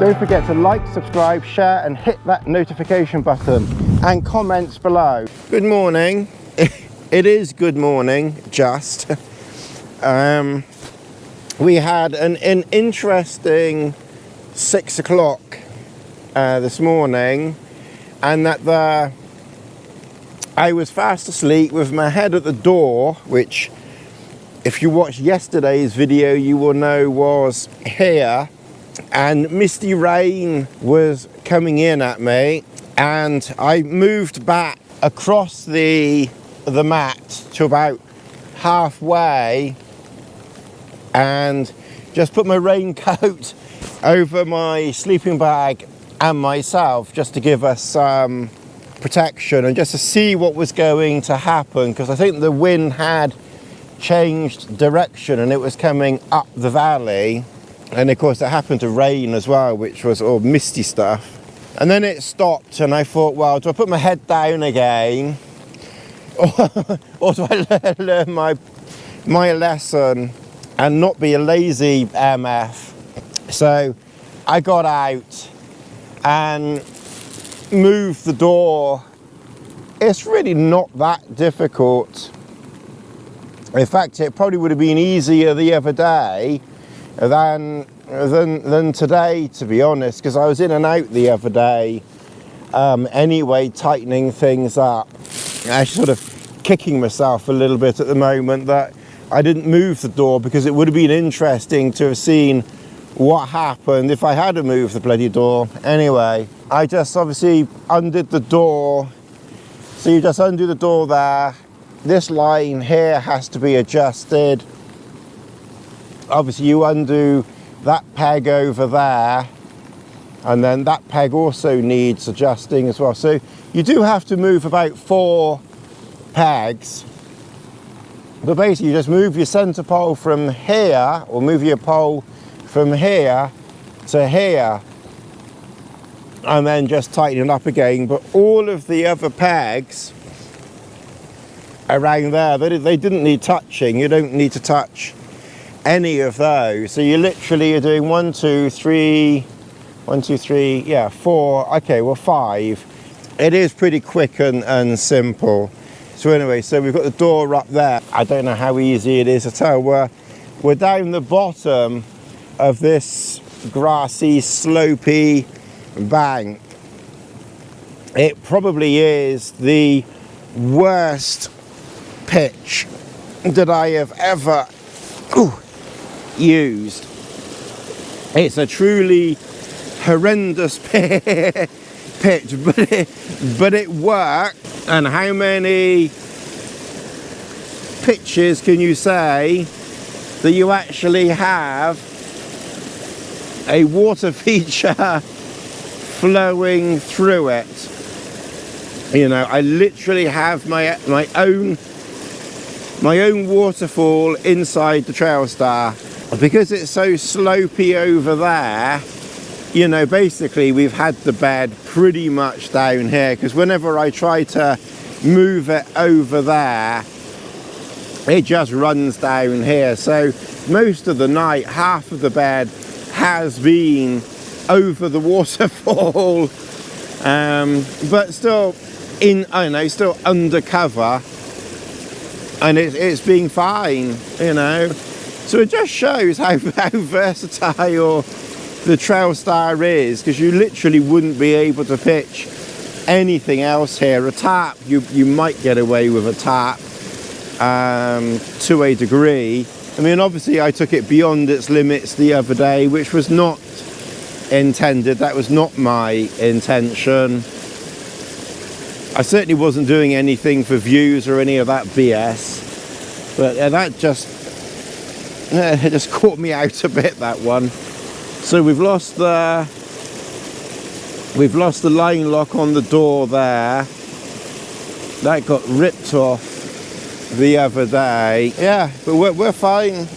Don't forget to like, subscribe, share and hit that notification button and comments below. Good morning. It is good morning, just. We had an interesting 6 o'clock this morning, and I was fast asleep with my head at the door, which if you watched yesterday's video you will know was here, and misty rain was coming in at me, and I moved back across the mat to about halfway and just put my raincoat over my sleeping bag and myself just to give us some protection and just to see what was going to happen, because I think the wind had changed direction and it was coming up the valley, and of course it happened to rain as well, which was all misty stuff. And then it stopped and I thought, well, do I put my head down again or do I learn my lesson and not be a lazy MF? So I got out and moved the door. It's really not that difficult. In fact, it probably would have been easier the other day than today, to be honest, because I was in and out the other day anyway, tightening things up. I'm sort of kicking myself a little bit at the moment that I didn't move the door, because it would have been interesting to have seen what happened if I had to move the bloody door. Anyway, I just obviously undid the door. So you just undo the door there. This line here has to be adjusted. Obviously you undo that peg over there, and then that peg also needs adjusting as well. So you do have to move about 4 pegs. But basically you just move your center pole from here, or move your pole from here to here, and then just tighten it up again. But all of the other pegs around there, they didn't need touching. You don't need to touch any of those. So you literally are doing 1, 2, 3, 1, 2, 3, yeah, 4, okay, well 5. It is pretty quick and simple. So anyway, so we've got the door up there. I don't know how easy it is to tell. We're down the bottom of this grassy, slopey bank. It probably is the worst pitch that I have ever used. It's a truly horrendous pitch, but it worked. And how many pitches can you say that you actually have a water feature flowing through it? You know, I literally have my own waterfall inside the Trailstar, because it's so slopey over there. You know, basically we've had the bed pretty much down here, because whenever I try to move it over there, it just runs down here. So most of the night, half of the bed has been over the waterfall, but still still undercover, and it's being fine, you know. So it just shows how versatile the Trailstar is, because you literally wouldn't be able to pitch anything else here. A tarp, you might get away with a tarp to a degree. I mean, obviously I took it beyond its limits the other day, which was not intended. That was not my intention. I certainly wasn't doing anything for views or any of that BS, but that it just caught me out a bit, that one. So we've lost the line lock on the door there. That got ripped off the other day. Yeah, but we're fine.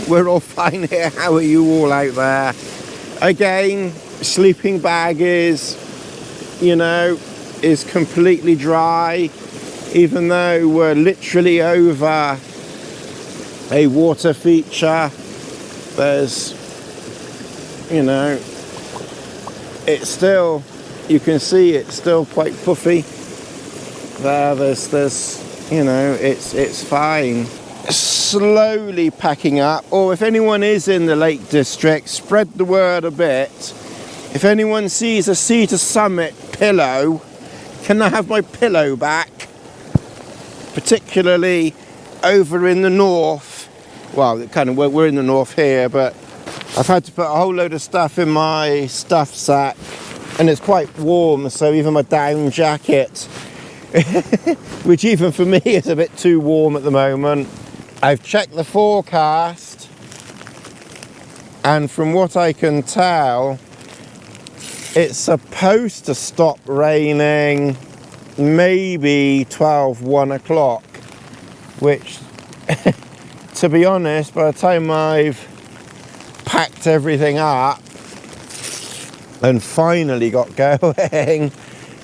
We're all fine here. How are you all out there? Again, sleeping bag is, you know, is completely dry, even though we're literally over a water feature. There's, you know, it's still, you can see it's still quite puffy. There's, you know, it's fine. Slowly packing up, or if anyone is in the Lake District, spread the word a bit. If anyone sees a Sea to Summit pillow, can I have my pillow back? Particularly over in the north. Well, kind of, we're in the north here, but I've had to put a whole load of stuff in my stuff sack, and it's quite warm, so even my down jacket, which even for me is a bit too warm at the moment. I've checked the forecast, and from what I can tell, it's supposed to stop raining maybe 1 o'clock, which, to be honest, by the time I've packed everything up and finally got going,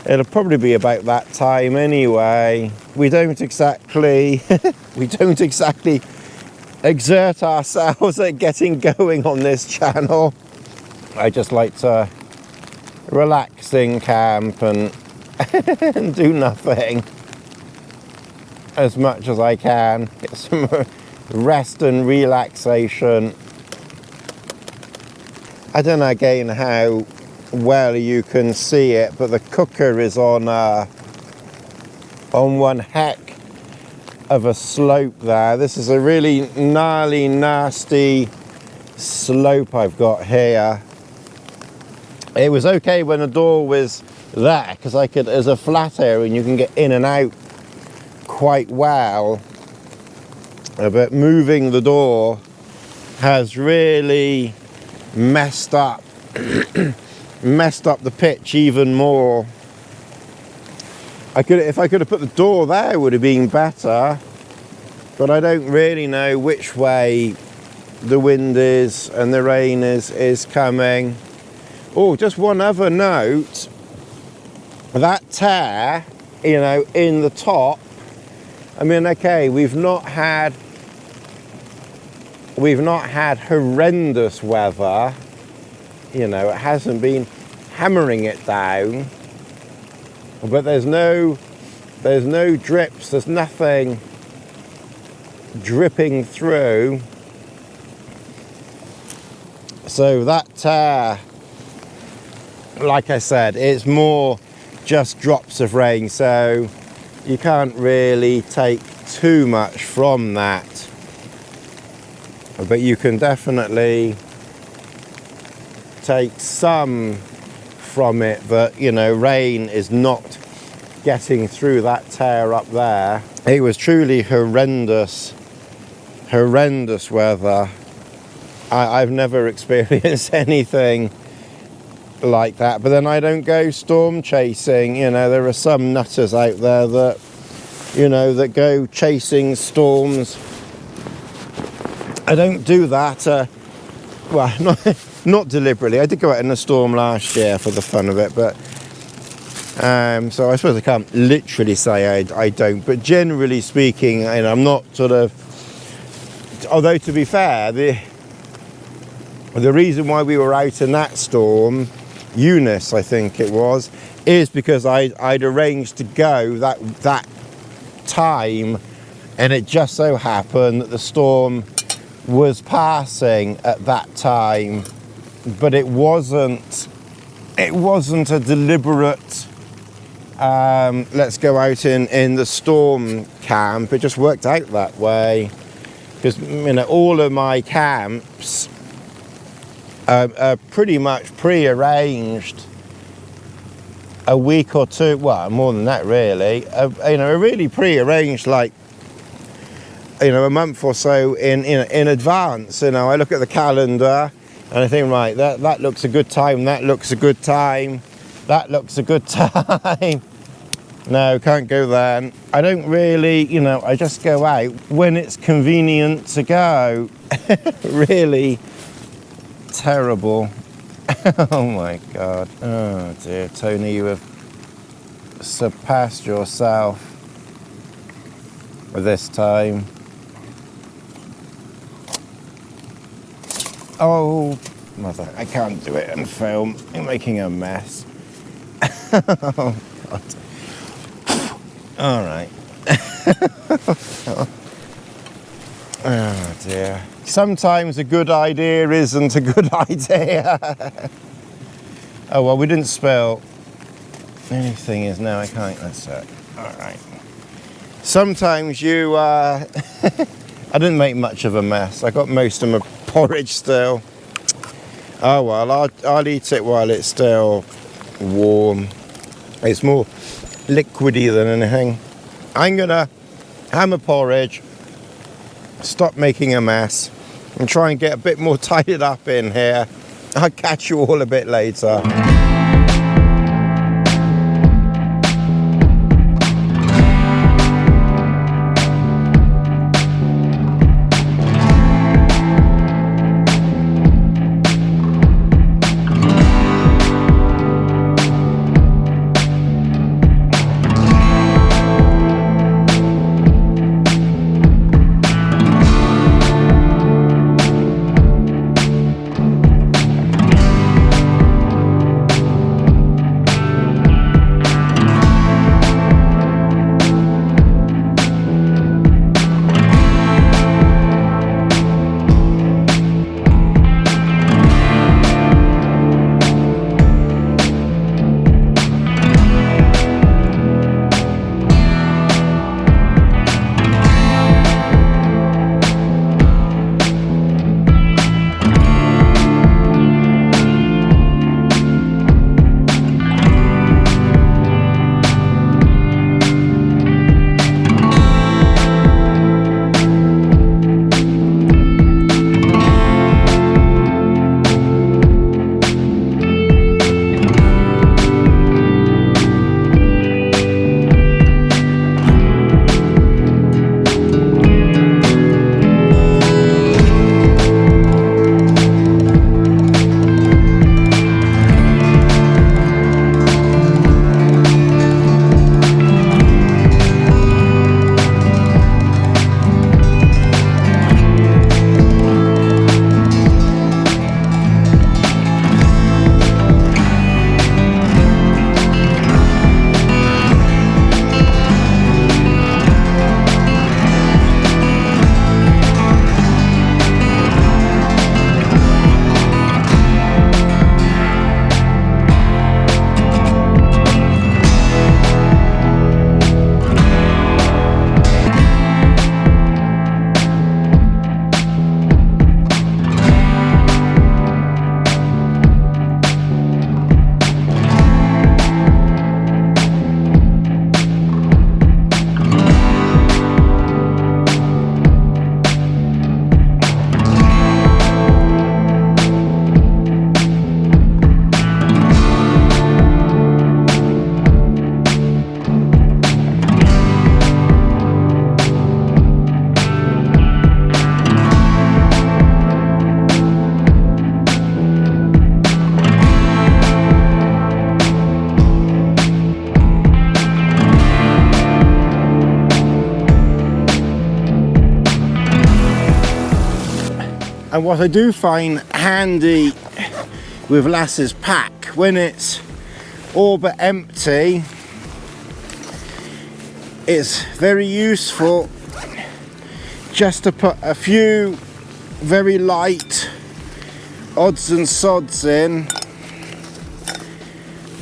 it'll probably be about that time anyway. We don't exactly exert ourselves at getting going on this channel. I just like to relax in camp and do nothing as much as I can. Get some rest and relaxation. I don't know again how well you can see it, but the cooker is on one heck of a slope there. This is a really gnarly, nasty slope I've got here. It was okay when the door was there, because there's a flat area and you can get in and out quite well. But moving the door has really messed up the pitch even more. If I could have put the door there, it would have been better, but I don't really know which way the wind is and the rain is coming. Oh, just one other note, that tear, you know, in the top, I mean, okay, we've not had horrendous weather, you know, it hasn't been hammering it down, but there's no drips, there's nothing dripping through. So that tear, like I said, it's more just drops of rain, so you can't really take too much from that, but you can definitely take some from it, that, you know, rain is not getting through that tear up there. It was truly horrendous weather. I've never experienced anything like that, but then I don't go storm chasing. You know, there are some nutters out there that, you know, that go chasing storms. I don't do that. Well, not deliberately. I did go out in a storm last year for the fun of it, but so I suppose I can't literally say I don't, but generally speaking, and I'm not sort of, although to be fair, the reason why we were out in that storm, Eunice I think it was, is because I'd arranged to go that time, and it just so happened that the storm was passing at that time, but it wasn't a deliberate let's go out in the storm camp. It just worked out that way, because, you know, all of my camps are pretty much pre-arranged a week or two, well, more than that really, you know, really pre-arranged, like, you know, a month or so in advance. You know, I look at the calendar and I think, right, that looks a good time, that looks a good time, that looks a good time. No, can't go there. I don't really, you know, I just go out when it's convenient to go. Really terrible. Oh my God. Oh dear, Tony, you have surpassed yourself this time. Oh, mother, I can't do it and film. You're making a mess. Oh, God. All right. Oh, dear. Sometimes a good idea isn't a good idea. Oh, well, we didn't spill. The only thing is now I can't. That's it. All right. Sometimes you... I didn't make much of a mess. I got most of my porridge still. Oh, well, I'll eat it while it's still warm. It's more liquidy than anything. I'm going to have my porridge, stop making a mess, and try and get a bit more tidied up in here. I'll catch you all a bit later. And what I do find handy with Lass's pack, when it's all but empty, it's very useful just to put a few very light odds and sods in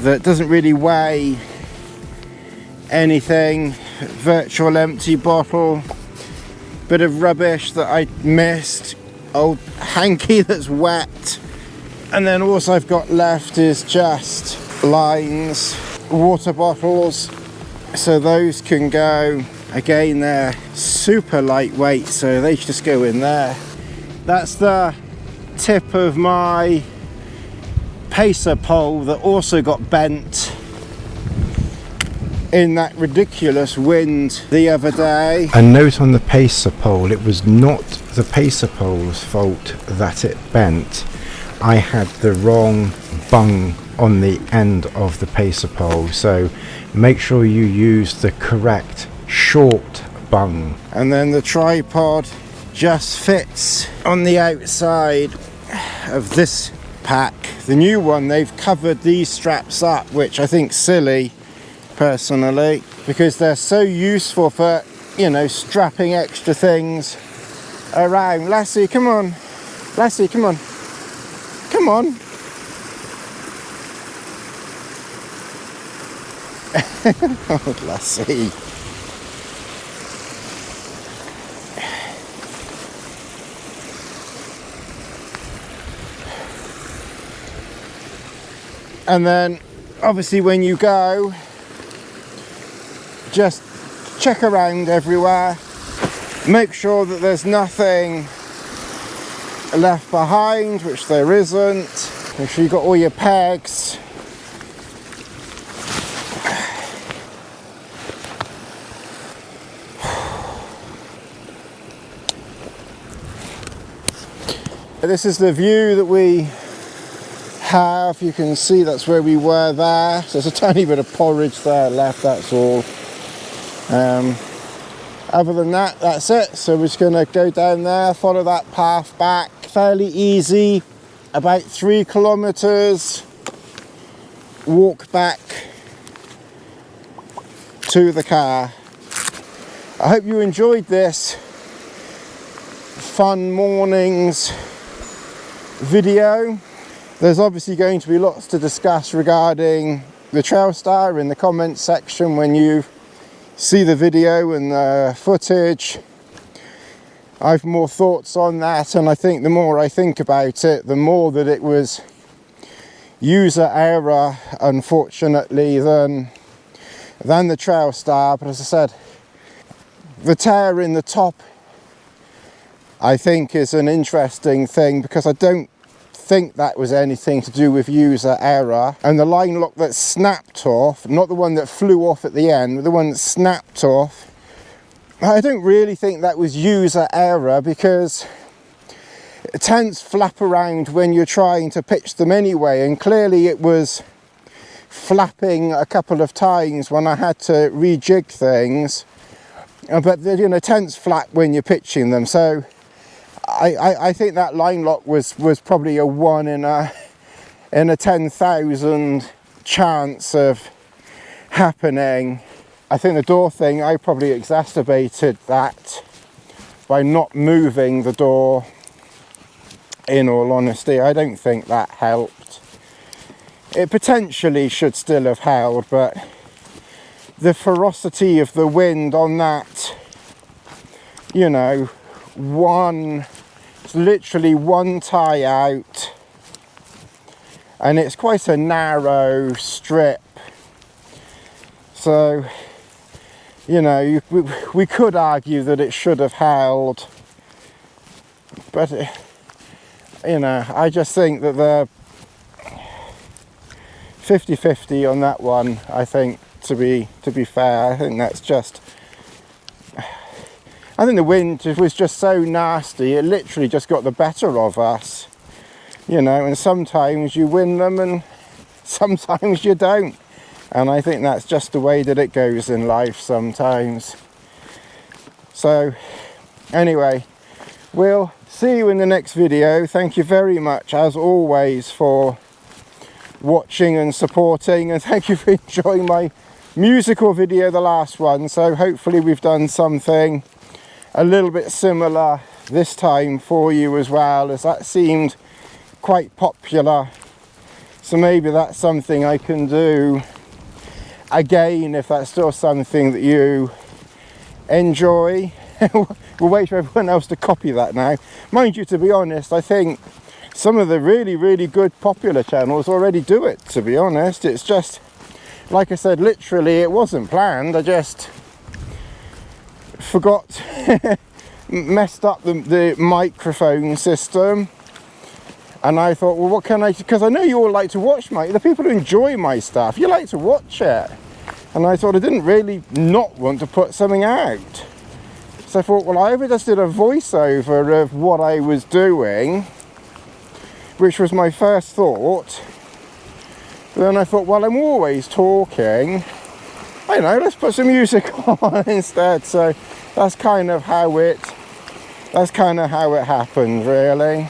that doesn't really weigh anything. Virtual empty bottle, bit of rubbish that I missed, old hanky that's wet, and then all I've got left is just lines, water bottles, so those can go. Again, they're super lightweight, so they just go in there. That's the tip of my pacer pole that also got bent in that ridiculous wind the other day. A note on the pacer pole: it was not the pacer pole's fault that it bent. I had the wrong bung on the end of the pacer pole, so make sure you use the correct short bung. And then the tripod just fits on the outside of this backpack. The new one, they've covered these straps up, which I think silly personally, because they're so useful for, you know, strapping extra things around. Lassie, come on. Lassie, come on. Come on. Oh, Lassie. And then obviously when you go, just check around everywhere, make sure that there's nothing left behind, which there isn't. Make sure you've got all your pegs. This is the view that we have. You can see that's where we were there. So there's a tiny bit of porridge there left, that's all. Other than that, that's it. So we're just going to go down there, follow that path back. Fairly easy, about 3 kilometers. Walk back to the car. I hope you enjoyed this fun morning's video. There's obviously going to be lots to discuss regarding the Trailstar in the comments section when you see the video and the footage. I've more thoughts on that, and I think the more I think about it, the more that it was user error, unfortunately, than the Trailstar. But as I said, the tear in the top, I think, is an interesting thing, because I don't think that was anything to do with user error. And the line lock that snapped off, not the one that flew off at the end, but the one that snapped off, I don't really think that was user error, because tents flap around when you're trying to pitch them anyway, and clearly it was flapping a couple of times when I had to rejig things. But you know, tents flap when you're pitching them, so I think that line lock was probably a 1 in a 10,000 chance of happening. I think the door thing, I probably exacerbated that by not moving the door, in all honesty. I don't think that helped. It potentially should still have held, but the ferocity of the wind on that, you know, it's literally one tie out, and it's quite a narrow strip, so you know, we could argue that it should have held, but you know, I just think that the 50-50 on that one, I think, to be fair, I think that's just, I think the wind was just so nasty, it literally just got the better of us, you know, and sometimes you win them and sometimes you don't. And I think that's just the way that it goes in life sometimes. So anyway, we'll see you in the next video. Thank you very much, as always, for watching and supporting, and thank you for enjoying my musical video, the last one. So hopefully we've done something a little bit similar this time for you as well, as that seemed quite popular. So maybe that's something I can do again, if that's still something that you enjoy. We'll wait for everyone else to copy that now. Mind you, to be honest, I think some of the really good popular channels already do it, to be honest. It's just, like I said, literally it wasn't planned. I just forgot, messed up the microphone system, and I thought, well, what can I, because I know you all like to watch the people who enjoy my stuff, you like to watch it, and I thought I didn't really not want to put something out. So I thought, well, I either just did a voiceover of what I was doing, which was my first thought, but then I thought, well, I'm always talking, I know, let's put some music on instead. So that's kind of how it happened, really.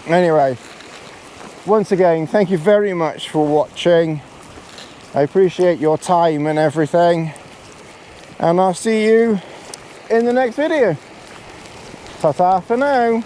Anyway, once again, thank you very much for watching. I appreciate your time and everything, and I'll see you in the next video. Ta-ta for now.